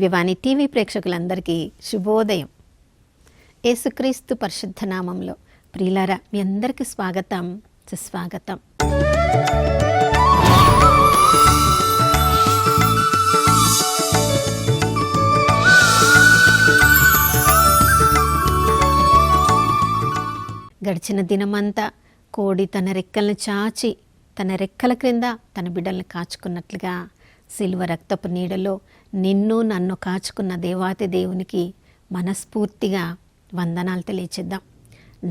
దివ్యవాణి TV ప్రేక్షకులందరికీ శుభోదయం. యేసుక్రీస్తు పరిశుద్ధ నామంలో ప్రియులారా, మీ అందరికీ స్వాగతం, సుస్వాగతం. గడిచిన దినమంతా కోడి తన రెక్కలను చాచి తన రెక్కల క్రింద తన బిడ్డల్ని కాచుకున్నట్లుగా సిలువ రక్తపు నీడలో నిన్ను నన్ను కాచుకున్న దేవాతి దేవునికి మనస్ఫూర్తిగా వందనాలు తెలియచేద్దాం.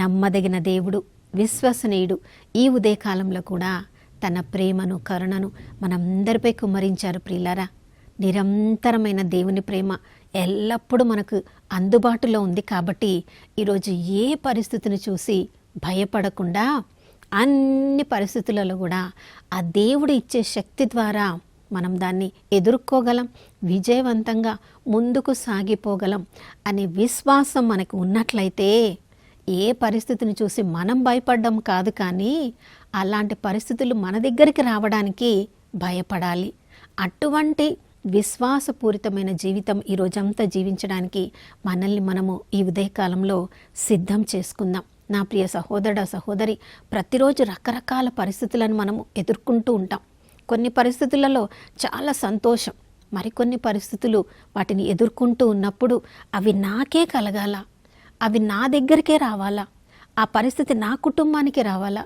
నమ్మదగిన దేవుడు, విశ్వసనీయుడు ఈ ఉదయకాలంలో కూడా తన ప్రేమను, కరుణను మనందరిపై కుమ్మరించారు. ప్రియులారా, నిరంతరమైన దేవుని ప్రేమ ఎల్లప్పుడూ మనకు అందుబాటులో ఉంది. కాబట్టి ఈరోజు ఏ పరిస్థితిని చూసి భయపడకుండా అన్ని పరిస్థితులలో కూడా ఆ దేవుడు ఇచ్చే శక్తి ద్వారా మనం దాన్ని ఎదుర్కోగలం, విజయవంతంగా ముందుకు సాగిపోగలం అనే విశ్వాసం మనకు ఉన్నట్లయితే ఏ పరిస్థితిని చూసి మనం భయపడ్డం కాదు, కానీ అలాంటి పరిస్థితులు మన దగ్గరికి రావడానికి భయపడాలి. అటువంటి విశ్వాసపూరితమైన జీవితం ఈరోజంతా జీవించడానికి మనల్ని మనము ఈ ఉదయకాలంలో సిద్ధం చేసుకుందాం. నా ప్రియ సహోదరుడ, సహోదరి, ప్రతిరోజు రకరకాల పరిస్థితులను మనము ఎదుర్కొంటూ ఉంటాం. కొన్ని పరిస్థితులలో చాలా సంతోషం, మరికొన్ని పరిస్థితులు వాటిని ఎదుర్కొంటూ ఉన్నప్పుడు అవి నాకే కలగాల, అవి నా దగ్గరికే రావాలా, ఆ పరిస్థితి నా కుటుంబానికి రావాలా,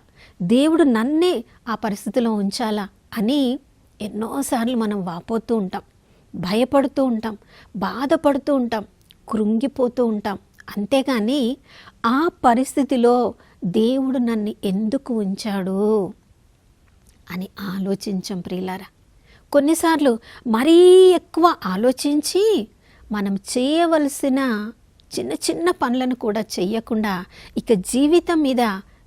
దేవుడు నన్నే ఆ పరిస్థితిలో ఉంచాలా అని ఎన్నోసార్లు మనం వాపోతూ ఉంటాం, భయపడుతూ ఉంటాం, బాధపడుతూ ఉంటాం, కృంగిపోతూ ఉంటాం. అంతేగాని ఆ పరిస్థితిలో దేవుడు నన్ను ఎందుకు ఉంచాడు అని ఆలోచించం. ప్రియులారా, కొన్నిసార్లు మరీ ఎక్కువ ఆలోచించి మనం చేయవలసిన చిన్న చిన్న పనులను కూడా చెయ్యకుండా ఇక జీవితం మీద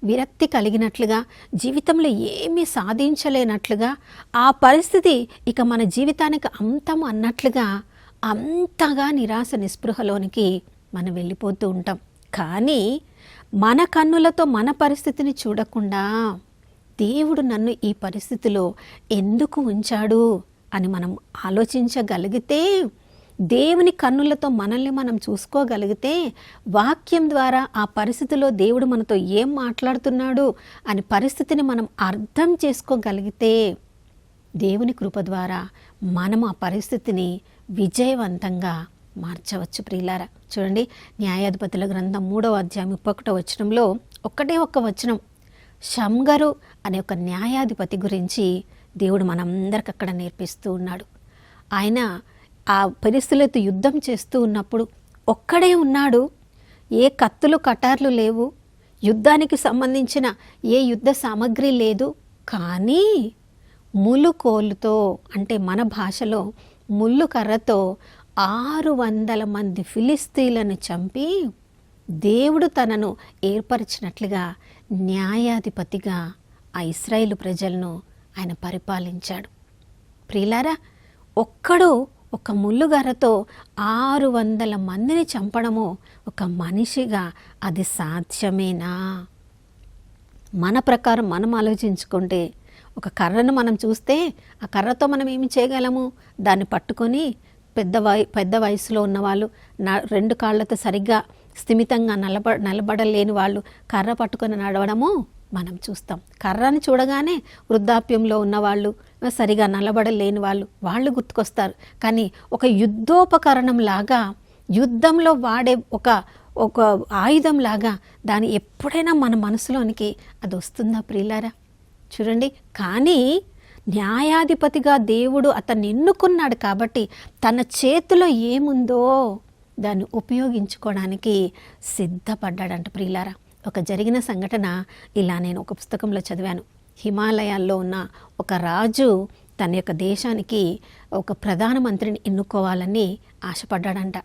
విరక్తి కలిగినట్లుగా, జీవితంలో ఏమీ సాధించలేనట్లుగా, ఆ పరిస్థితి ఇక మన జీవితానికి అంతం అన్నట్లుగా అంతగా నిరాశ నిస్పృహలోనికి మనం వెళ్ళిపోతూ ఉంటాం. కానీ మన కన్నులతో మన పరిస్థితిని చూడకుండా దేవుడు నన్ను ఈ పరిస్థితిలో ఎందుకు ఉంచాడు అని మనం ఆలోచించగలిగితే, దేవుని కన్నులతో మనల్ని మనం చూసుకోగలిగితే, వాక్యం ద్వారా ఆ పరిస్థితిలో దేవుడు మనతో ఏం మాట్లాడుతున్నాడు అని పరిస్థితిని మనం అర్థం చేసుకోగలిగితే, దేవుని కృప ద్వారా మనం ఆ పరిస్థితిని విజయవంతంగా మార్చవచ్చు. ప్రియులారా, చూడండి, న్యాయాధిపతుల గ్రంథం 3వ అధ్యాయం 31వ వచనంలో ఒక్కటే ఒక్క వచనం, షమ్గరు అనే ఒక న్యాయాధిపతి గురించి దేవుడు మనందరికి అక్కడ నేర్పిస్తూ ఉన్నాడు. ఆయన ఆ పరిస్థితులతో యుద్ధం చేస్తూ ఉన్నప్పుడు ఒక్కడే ఉన్నాడు. ఏ కత్తులు కటార్లు లేవు, యుద్ధానికి సంబంధించిన ఏ యుద్ధ సామగ్రి లేదు. కానీ ములుకోలుతో, అంటే మన భాషలో ముళ్ళు కర్రతో 600 మంది ఫిలిస్తీన్లను చంపి దేవుడు తనను ఏర్పరిచినట్లుగా న్యాయాధిపతిగా ఆ ఇశ్రాయేలు ప్రజలను ఆయన పరిపాలించాడు. ప్రియులారా, ఒక్కడు ఒక ముళ్ళుగర్రతో 600 మందిని చంపడము ఒక మనిషిగా అది సాధ్యమేనా? మన ప్రకారం మనం ఆలోచించుకుంటే, ఒక కర్రను మనం చూస్తే ఆ కర్రతో మనం ఏమి చేయగలము? దాన్ని పట్టుకొని పెద్ద వయసులో ఉన్నవాళ్ళు, 2 కాళ్ళతో సరిగ్గా స్థిమితంగా నిలబడలేని వాళ్ళు కర్ర పట్టుకొని నడవడము మనం చూస్తాం. కర్రని చూడగానే వృద్ధాప్యంలో ఉన్నవాళ్ళు, సరిగా నిలబడలేని వాళ్ళు గుర్తుకొస్తారు. కానీ ఒక యుద్ధోపకరణం లాగా, యుద్ధంలో వాడే ఒక ఆయుధం లాగా దాన్ని ఎప్పుడైనా మన మనసులోనికి అది వస్తుందా ప్రియులారా? చూడండి, కానీ న్యాయాధిపతిగా దేవుడు అతన్ని ఎన్నుకున్నాడు కాబట్టి తన చేతిలో ఏముందో దాన్ని ఉపయోగించుకోవడానికి సిద్ధపడ్డాడంట. ప్రియులారా, ఒక జరిగిన సంఘటన ఇలా నేను ఒక పుస్తకంలో చదివాను. హిమాలయాల్లో ఉన్న ఒక రాజు తన యొక్క దేశానికి ఒక ప్రధానమంత్రిని ఎన్నుకోవాలని ఆశపడ్డాడంట.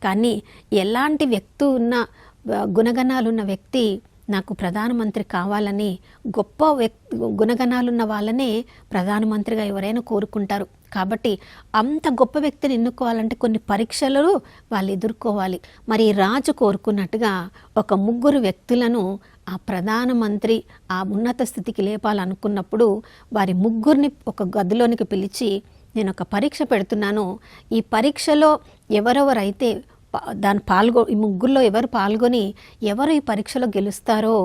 కానీ ఎలాంటి గుణగణాలున్న వ్యక్తి నాకు ప్రధానమంత్రి కావాలని, గొప్ప గుణగణాలున్న వాళ్ళనే ప్రధానమంత్రిగా ఎవరైనా కోరుకుంటారు. కాబట్టి అంత గొప్ప వ్యక్తిని ఎన్నుకోవాలంటే కొన్ని పరీక్షలు వాళ్ళు ఎదుర్కోవాలి. మరి రాజు కోరుకున్నట్టుగా ఒక 3 వ్యక్తులను ఆ ప్రధానమంత్రి ఆ ఉన్నత స్థితికి లేపాలనుకున్నప్పుడు వారి 3 ఒక గదిలోనికి పిలిచి నేను ఒక పరీక్ష పెడుతున్నాను, ఈ పరీక్షలో ఎవరెవరైతే ఈ ముగ్గురులో ఎవరు పాల్గొని ఎవరు ఈ పరీక్షలో గెలుస్తారో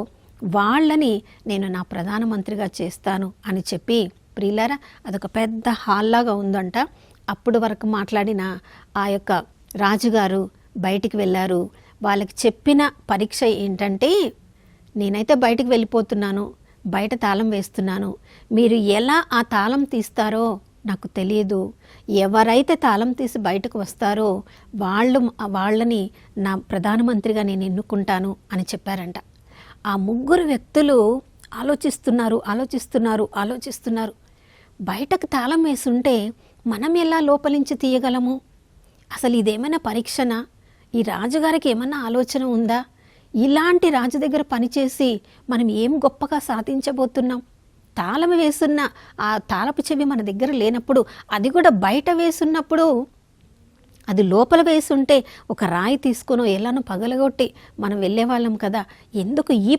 వాళ్ళని నేను నా ప్రధానమంత్రిగా చేస్తాను అని చెప్పి, ప్రియులారా అదొక పెద్ద హాల్లాగా ఉందంట. అప్పుడు వరకు మాట్లాడిన ఆ యొక్క రాజుగారు బయటికి వెళ్ళారు. వాళ్ళకి చెప్పిన పరీక్ష ఏంటంటే, నేనైతే బయటికి వెళ్ళిపోతున్నాను, బయట తాళం వేస్తున్నాను, మీరు ఎలా ఆ తాళం తీస్తారో నాకు తెలియదు, ఎవరైతే తాళం తీసి బయటకు వస్తారో వాళ్ళని నా ప్రధానమంత్రిగా నేను ఎన్నుకుంటాను అని చెప్పారంట. ఆ ముగ్గురు వ్యక్తులు ఆలోచిస్తున్నారు. బయటకు తాళం వేసుంటే మనం ఎలా లోపలించి తీయగలము? అసలు ఇదేమైనా పరీక్షనా? ఈ రాజుగారికి ఏమన్నా ఆలోచన ఉందా? ఇలాంటి రాజు దగ్గర పనిచేసి మనం ఏం గొప్పగా సాధించబోతున్నాం? తాళం వేసున్న ఆ తాళపు చెవి మన దగ్గర లేనప్పుడు, అది కూడా బయట వేసున్నప్పుడు, అది లోపల వేసుంటే ఒక రాయి తీసుకునో ఎలానో పగలగొట్టి మనం వెళ్ళేవాళ్ళం కదా. ఎందుకు ఈ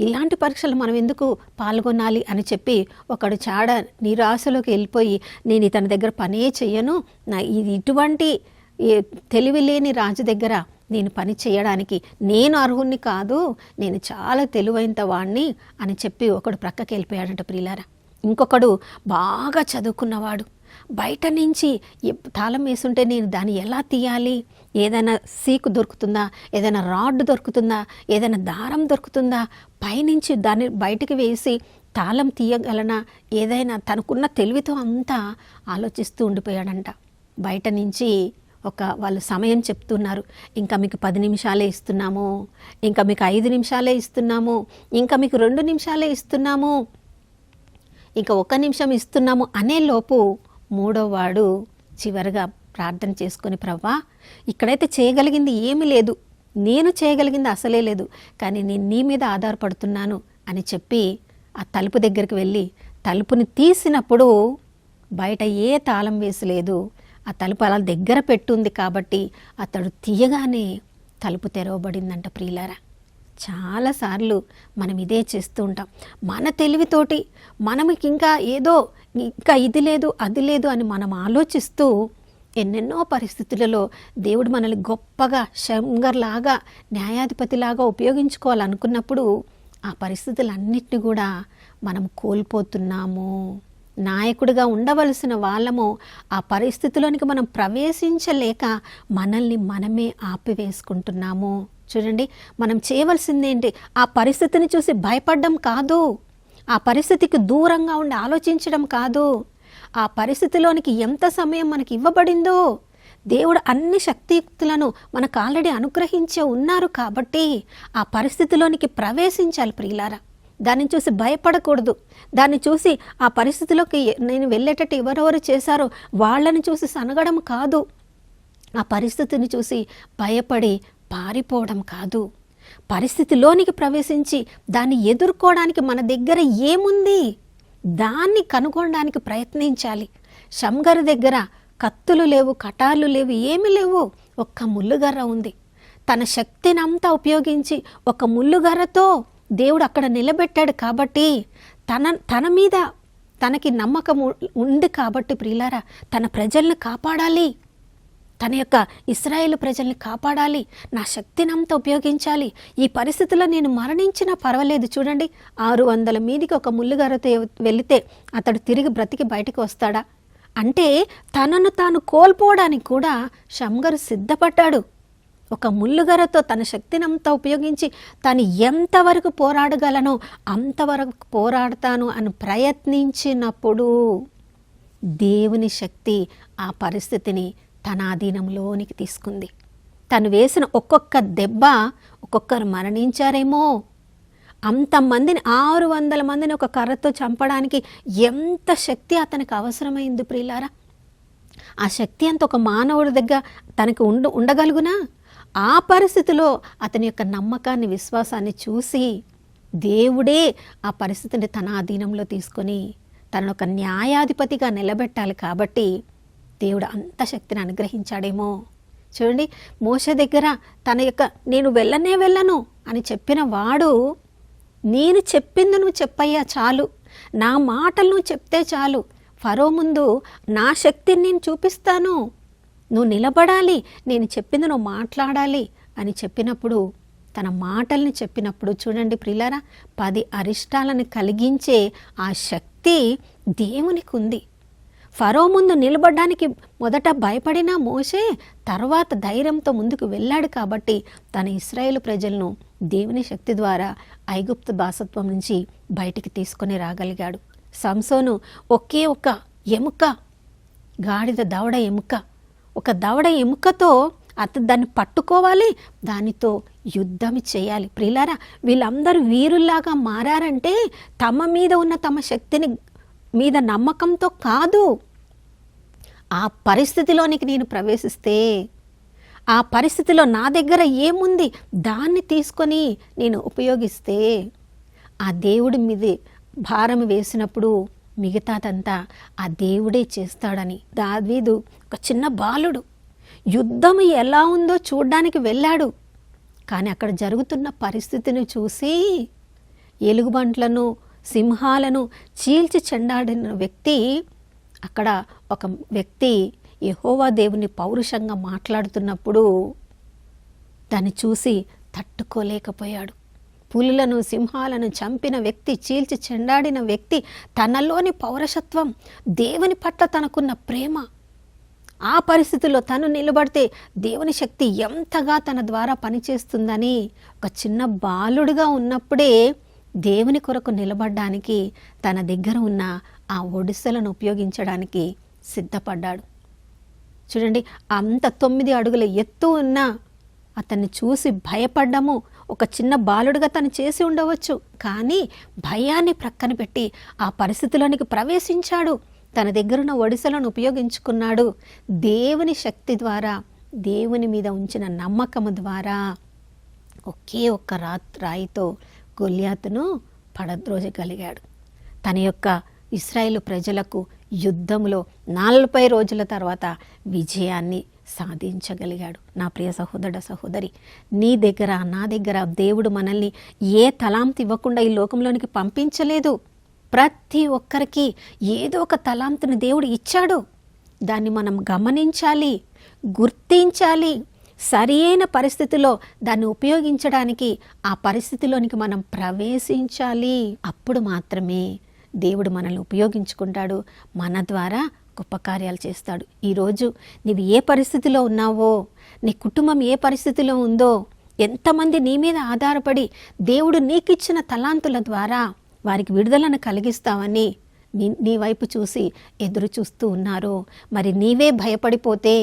ఇలాంటి పరీక్షలు మనం ఎందుకు పాల్గొనాలి అని చెప్పి ఒకడు చాడ నిరాశలోకి వెళ్ళిపోయి, నేను ఇతని దగ్గర పనే చెయ్యను, ఇటువంటి తెలివి లేని రాజు దగ్గర నేను పని చేయడానికి నేను అర్హుణ్ణి కాదు, నేను చాలా తెలివైన వాణ్ణి అని చెప్పి ఒకడు ప్రక్కకి వెళ్ళిపోయాడంట ప్రియులారా. ఇంకొకడు బాగా చదువుకున్నవాడు, బయట నుంచి తాళం వేసుంటే నేను దాన్ని ఎలా తీయాలి, ఏదైనా సీకు దొరుకుతుందా, ఏదైనా రాడ్ దొరుకుతుందా, ఏదైనా దారం దొరుకుతుందా, పైనుంచి దాన్ని బయటికి వేసి తాళం తీయగలనా, ఏదైనా తనకున్న తెలివితో అంతా ఆలోచిస్తూ ఉండిపోయాడంట. బయట నుంచి వాళ్ళు సమయం చెప్తున్నారు, ఇంకా మీకు 10 నిమిషాలే ఇస్తున్నాము, ఇంకా మీకు 5 నిమిషాలే ఇస్తున్నాము, ఇంకా మీకు 2 నిమిషాలే ఇస్తున్నాము, ఇంకా 1 నిమిషం ఇస్తున్నాము అనే లోపు మూడో వాడు చివరిగా ప్రార్థన చేసుకొని, ప్రభువా ఇక్కడైతే చేయగలిగింది ఏమీ లేదు, నేను చేయగలిగింది అసలే లేదు, కానీ నేను నీ మీద ఆధారపడుతున్నాను అని చెప్పి ఆ తలుపు దగ్గరికి వెళ్ళి తలుపుని తీసినప్పుడు బయట ఏ తాళం వేసలేదు. ఆ తలుపు అలా దగ్గర పెట్టుంది కాబట్టి అతడు తీయగానే తలుపు తెరవబడిందంట. ప్రియులారా, చాలాసార్లు మనం ఇదే చేస్తూ ఉంటాం. మన తెలివితోటి మనకి ఇంకా ఇది లేదు అది లేదు అని మనం ఆలోచిస్తూ ఎన్నెన్నో పరిస్థితులలో దేవుడు మనల్ని గొప్పగా శంగర్లాగా న్యాయాధిపతిలాగా ఉపయోగించుకోవాలనుకున్నప్పుడు ఆ పరిస్థితులన్నిటిని కూడా మనం కోల్పోతున్నాము. నాయకుడిగా ఉండవలసిన వాళ్ళము ఆ పరిస్థితిలోనికి మనం ప్రవేశించలేక మనల్ని మనమే ఆపివేసుకుంటున్నాము. చూడండి, మనం చేయవలసిందేంటి? ఆ పరిస్థితిని చూసి భయపడడం కాదు, ఆ పరిస్థితికి దూరంగా ఉండి ఆలోచించడం కాదు, ఆ పరిస్థితిలోనికి ఎంత సమయం మనకి ఇవ్వబడిందో, దేవుడు అన్ని శక్తియుక్తులను మనకు ఆల్రెడీ అనుగ్రహించే ఉన్నారు కాబట్టి ఆ పరిస్థితిలోనికి ప్రవేశించాలి ప్రియులారా. దాన్ని చూసి భయపడకూడదు, దాన్ని చూసి ఆ పరిస్థితిలోకి నేను వెళ్ళేటట్టు ఎవరెవరు చేశారో వాళ్ళని చూసి సనగడం కాదు, ఆ పరిస్థితిని చూసి భయపడి పారిపోవడం కాదు, పరిస్థితిలోనికి ప్రవేశించి దాన్ని ఎదుర్కోవడానికి మన దగ్గర ఏముంది దాన్ని కనుగొనడానికి ప్రయత్నించాలి. శంగర్ దగ్గర కత్తులు లేవు, కటార్లు లేవు, ఏమీ లేవు, ఒక్క ముల్లుగర్ర ఉంది. తన శక్తినంతా ఉపయోగించి ఒక ముల్లుగర్రతో దేవుడు అక్కడ నిలబెట్టాడు కాబట్టి తన మీద తనకి నమ్మకం ఉంది కాబట్టి ప్రియులారా, తన ప్రజల్ని కాపాడాలి, తన యొక్క ఇశ్రాయేలు ప్రజల్ని కాపాడాలి, నా శక్తినంతా ఉపయోగించాలి. ఈ పరిస్థితిలో నేను మరణించినా పర్వాలేదు. చూడండి, 600 మీదికి ఒక ముల్లుగారతో వెళితే అతడు తిరిగి బ్రతికి బయటకు వస్తాడా అంటే తనను తాను కోల్పోవడానికి కూడా శంగరు సిద్ధపడ్డాడు. ఒక ముల్లుగరతో తన శక్తినంతా ఉపయోగించి తాను ఎంతవరకు పోరాడగలనో అంతవరకు పోరాడతాను అని ప్రయత్నించినప్పుడు దేవుని శక్తి ఆ పరిస్థితిని తన ఆధీనంలోనికి తీసుకుంది. తను వేసిన ఒక్కొక్క దెబ్బ ఒక్కొక్కరు మరణించారేమో. అంతమందిని 600 మందిని ఒక కర్రతో చంపడానికి ఎంత శక్తి అతనికి అవసరమైంది ప్రియులారా. ఆ శక్తి అంత ఒక మానవుడి దగ్గర తనకి ఉండగలుగునా? ఆ పరిస్థితిలో అతని యొక్క నమ్మకాన్ని, విశ్వాసాన్ని చూసి దేవుడే ఆ పరిస్థితిని తన ఆధీనంలో తీసుకొని తనను ఒక న్యాయాధిపతిగా నిలబెట్టాలి కాబట్టి దేవుడు అంత శక్తిని అనుగ్రహించాడేమో. చూడండి, మోషే దగ్గర తన యొక్క నేను వెళ్ళను అని చెప్పిన వాడు, నేను చెప్పింది నువ్వు చెప్పయ్యా చాలు, నా మాటలు నువ్వు చెప్తే చాలు, ఫరో ముందు నా శక్తిని నేను చూపిస్తాను, నువ్వు నిలబడాలి, నేను చెప్పింది నువ్వు మాట్లాడాలి అని చెప్పినప్పుడు, తన మాటల్ని చెప్పినప్పుడు చూడండి ప్రియులారా, 10 అరిష్టాలను కలిగించే ఆ శక్తి దేవునికి ఉంది. ఫరో ముందు నిలబడడానికి మొదట భయపడిన మోషే తర్వాత ధైర్యంతో ముందుకు వెళ్ళాడు కాబట్టి తన ఇశ్రాయేలు ప్రజలను దేవుని శక్తి ద్వారా ఐగుప్తు దాసత్వం నుంచి బయటికి తీసుకొని రాగలిగాడు. సంసోను ఒకే ఒక ఎముక, గాడిద దవడ ఎముక, ఒక దవడ ఎముకతో అతను దాన్ని పట్టుకోవాలి, దానితో యుద్ధం చేయాలి. ప్రియులారా, వీళ్ళందరూ వీరుల్లాగా మారారంటే తమ మీద ఉన్న తమ శక్తిని మీద నమ్మకంతో కాదు. ఆ పరిస్థితిలోనికి నేను ప్రవేశిస్తే, ఆ పరిస్థితిలో నా దగ్గర ఏముంది దాన్ని తీసుకొని నేను ఉపయోగిస్తే, ఆ దేవుడి మీద భారం వేసినప్పుడు మిగతాదంతా ఆ దేవుడే చేస్తాడని. దావీదు ఒక చిన్న బాలుడు, యుద్ధం ఎలా ఉందో చూడ్డానికి వెళ్ళాడు. కానీ అక్కడ జరుగుతున్న పరిస్థితిని చూసి ఎలుగుబంట్లను సింహాలను చీల్చి చెండాడిన వ్యక్తి, అక్కడ ఒక వ్యక్తి యెహోవా దేవుని పౌరుషంగా మాట్లాడుతున్నప్పుడు దాన్ని చూసి తట్టుకోలేకపోయాడు. పులులను సింహాలను చంపిన వ్యక్తి, చీల్చి చెండాడిన వ్యక్తి, తనలోని పౌరసత్వం, దేవుని పట్ల తనకున్న ప్రేమ, ఆ పరిస్థితుల్లో తను నిలబడితే దేవుని శక్తి ఎంతగా తన ద్వారా పనిచేస్తుందని ఒక చిన్న బాలుడిగా ఉన్నప్పుడే దేవుని కొరకు నిలబడడానికి తన దగ్గర ఉన్న ఆ ఒడిసెలను ఉపయోగించడానికి సిద్ధపడ్డాడు. చూడండి, అంత 9 అడుగుల ఎత్తు ఉన్న అతన్ని చూసి భయపడ్డము ఒక చిన్న బాలుడిగా తను చేసి ఉండవచ్చు. కానీ భయాన్ని ప్రక్కన పెట్టి ఆ పరిస్థితిలోనికి ప్రవేశించాడు. తన దగ్గరున్న ఒడిసెలను ఉపయోగించుకున్నాడు. దేవుని శక్తి ద్వారా, దేవుని మీద ఉంచిన నమ్మకము ద్వారా ఒకే ఒక్క రాయితో గొల్యాతును పడద్రోజగలిగాడు. తన యొక్క ఇశ్రాయేలు ప్రజలకు యుద్ధంలో 40 రోజుల తర్వాత విజయాన్ని సాధించగలిగాడు. నా ప్రియ సహోదర సహోదరి, నీ దగ్గర నా దగ్గర దేవుడు మనల్ని ఏ తలాంతు ఇవ్వకుండా ఈ లోకంలోనికి పంపించలేదు. ప్రతి ఒక్కరికి ఏదో ఒక తలాంతుని దేవుడు ఇచ్చాడు. దాన్ని మనం గమనించాలి, గుర్తించాలి. సరి అయిన పరిస్థితిలో దాన్ని ఉపయోగించడానికి ఆ పరిస్థితిలోనికి మనం ప్రవేశించాలి. అప్పుడు మాత్రమే దేవుడు మనల్ని ఉపయోగించుకుంటాడు, మన ద్వారా గొప్ప కార్యాలు చేస్తాడు. ఈరోజు నీవు ఏ పరిస్థితిలో ఉన్నావో, నీ కుటుంబం ఏ పరిస్థితిలో ఉందో, ఎంతమంది నీ మీద ఆధారపడి దేవుడు నీకిచ్చిన తలాంతుల ద్వారా వారికి విడుదలను కలిగిస్తావని నీ వైపు చూసి ఎదురు చూస్తూ ఉన్నారో, మరి నీవే భయపడిపోతే,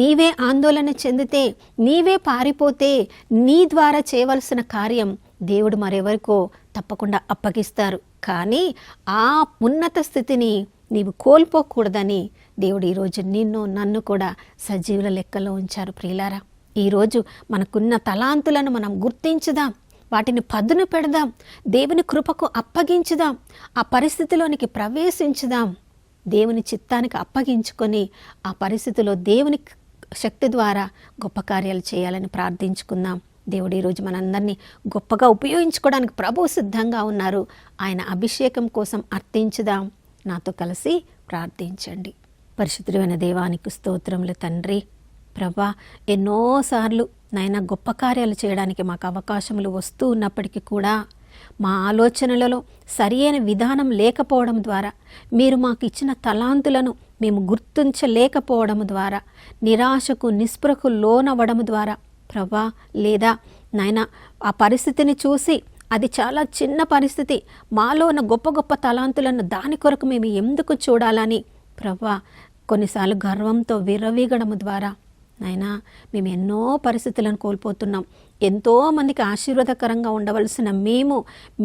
నీవే ఆందోళన చెందితే, నీవే పారిపోతే నీ ద్వారా చేయవలసిన కార్యం దేవుడు మరెవరికో తప్పకుండా అప్పగిస్తారు. కానీ ఆ ఉన్నత స్థితిని నీవు కోల్పోకూడదని దేవుడు ఈరోజు నిన్ను నన్ను కూడా సజీవుల లెక్కలో ఉంచారు. ప్రియులారా, ఈరోజు మనకున్న తలాంతులను మనం గుర్తించుదాం, వాటిని పదును పెడదాం, దేవుని కృపకు అప్పగించుదాం, ఆ పరిస్థితిలోనికి ప్రవేశించుదాం, దేవుని చిత్తానికి అప్పగించుకొని ఆ పరిస్థితిలో దేవుని శక్తి ద్వారా గొప్ప కార్యాలు చేయాలని ప్రార్థించుకుందాం. దేవుడు ఈరోజు మనందరినీ గొప్పగా ఉపయోగించుకోవడానికి ప్రభువు సిద్ధంగా ఉన్నారు. ఆయన అభిషేకం కోసం అర్థించుదాం. నాతో కలిసి ప్రార్థించండి. పరిశుద్ధమైన దేవానికి స్తోత్రములు తండ్రి. ప్రభా, ఎన్నోసార్లు నాయన గొప్ప కార్యాలు చేయడానికి మాకు అవకాశములు వస్తూ ఉన్నప్పటికీ కూడా మా ఆలోచనలలో సరి అయిన విధానం లేకపోవడం ద్వారా, మీరు మాకు ఇచ్చిన తలాంతులను మేము గుర్తించలేకపోవడం ద్వారా, నిరాశకు నిస్పృహకు లోనవ్వడం ద్వారా ప్రభా, లేదా నాయన ఆ పరిస్థితిని చూసి అది చాలా చిన్న పరిస్థితి, మాలో ఉన్న గొప్ప గొప్ప తలాంతులను దాని కొరకు మేము ఎందుకు చూడాలని ప్రభా కొన్నిసార్లు గర్వంతో విర్రవీగడం ద్వారా నాయనా మేము ఎన్నో పరిస్థితులను కోల్పోతున్నాం. ఎంతోమందికి ఆశీర్వాదకరంగా ఉండవలసిన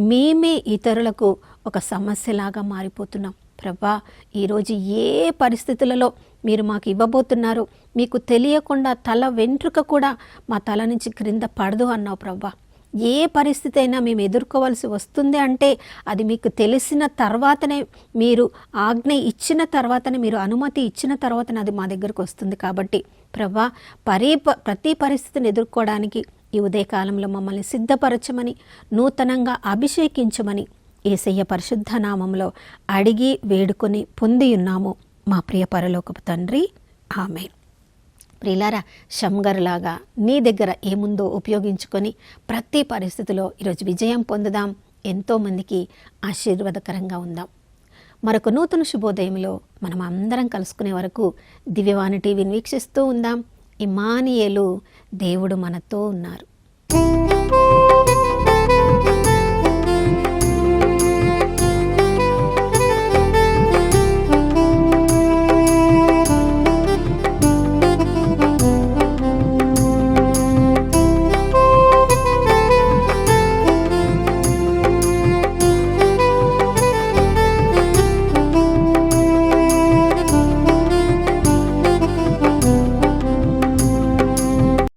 మేమే ఇతరులకు ఒక సమస్యలాగా మారిపోతున్నాం. ప్రభా, ఈరోజు ఏ పరిస్థితులలో మీరు మాకు ఇవ్వబోతున్నారు మీకు తెలియకుండా తల వెంట్రుక కూడా మా తల నుంచి క్రింద పడదు అన్నావు ప్రభా. ఏ పరిస్థితి అయినా మేము ఎదుర్కోవాల్సి వస్తుంది అంటే అది మీకు తెలిసిన తర్వాతనే, మీరు ఆజ్ఞ ఇచ్చిన తర్వాతనే, మీరు అనుమతి ఇచ్చిన తర్వాతనే అది మా దగ్గరకు వస్తుంది. కాబట్టి ప్రభా, ప్రతి పరిస్థితిని ఎదుర్కోవడానికి ఈ ఉదయకాలంలో మమ్మల్ని సిద్ధపరచమని, నూతనంగా అభిషేకించమని యేసయ్య పరిశుద్ధ నామంలో అడిగి వేడుకొని పొంది ఉన్నాము మా ప్రియ పరలోకపు తండ్రి, ఆమేన్. ప్రియులారా, షమ్గర్లాగా నీ దగ్గర ఏముందో ఉపయోగించుకొని ప్రతి పరిస్థితిలో ఈరోజు విజయం పొందుదాం, ఎంతోమందికి ఆశీర్వాదకరంగా ఉందాం. మరొక నూతన శుభోదయంలో మనం అందరం కలుసుకునే వరకు దివ్యవాణి టీవీని వీక్షిస్తూ ఉందాం. ఇమ్మానుయేలు, దేవుడు మనతో ఉన్నారు.